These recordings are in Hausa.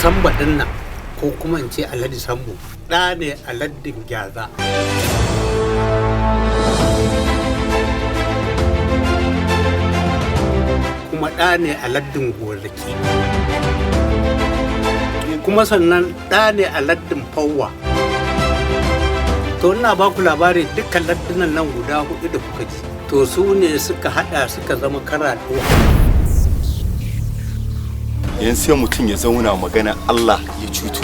Samba ɗin nan ko kuma in ce Alhaji Sambo ɗa ne a laddin Gyaza. Kuma ɗa ne a laddin Goraki. Kuma sannan ɗa ne a laddin Fawwa. To ina ba ku labari dukkan laddunan nan guda 4 da kuka ji. To su ne suka haɗa suka zama karaɗuwa. Yan sai mutum ya zauna magana Allah ya cutu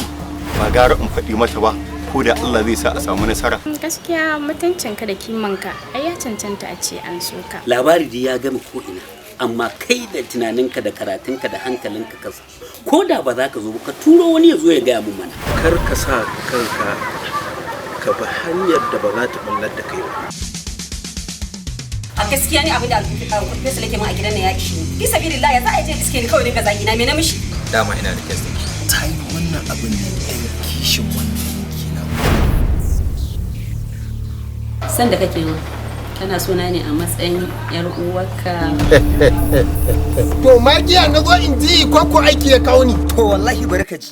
ba gara in faɗi mata ba ko da Allah zai sa a samu nasara. Gaskiya mutuncinka da kimanka ai ya cancanta a ce an soka. Labari da ya gama ko ina amma kai da tunaninka da karatunka da hankalinka kasa ko da ba za ka zo ka turo wani ya zo ya gaya mun mana. Kar ka sa kanka ka bi hanyar da ba za ta ballar da kai ba. A gaskiya ne abin da alƙurfesa nake ma a gidan na ya ishi ni. Fi sabilillah ya za a je iske ni kawai dinga zagi na me na mishi? Dama ina da kes ɗinki. Ta yi wannan abin ne ɗan kishin wannan yanki na. San da kake yi kana suna ne a matsayin yar uwarka. To magiya na zo in ji ko aiki ya kawo ni. To wallahi bari ka ji.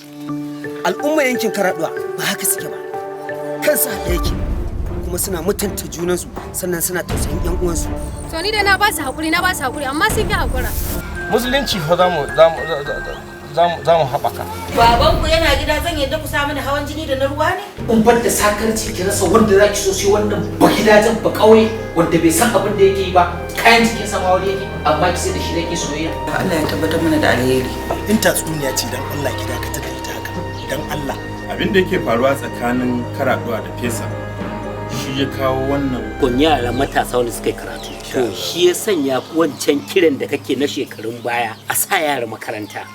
Al'umma yankin Karaduwa ba haka suke ba. Kansa da yake. Kuma suna mutunta junansu sannan suna tausayin yan uwansu. To ni da na ba su hakuri amma sun yi hakura. Musulunci fa za mu haɓaka. Babanku yana gida zan yadda ku samu da hawan jini da na ruwa ne? In bar da sakarci ki rasa wanda za ki so sai wannan ba gidajen ba kauye wanda bai san abin da yake yi ba kayan cikin sama wani yake amma ki sai da shi da ke soyayya. Allah ya tabbatar mana da alheri. In tatsuniya ce dan Allah ki dakatar da ita haka. Dan Allah. Abin da yake faruwa tsakanin Karaduwa da Fesa shi ya kawo wannan. Kun yara matasa wanda suka yi karatu. To shi ya sanya wancan kiran da kake na shekarun baya a sa yara makaranta.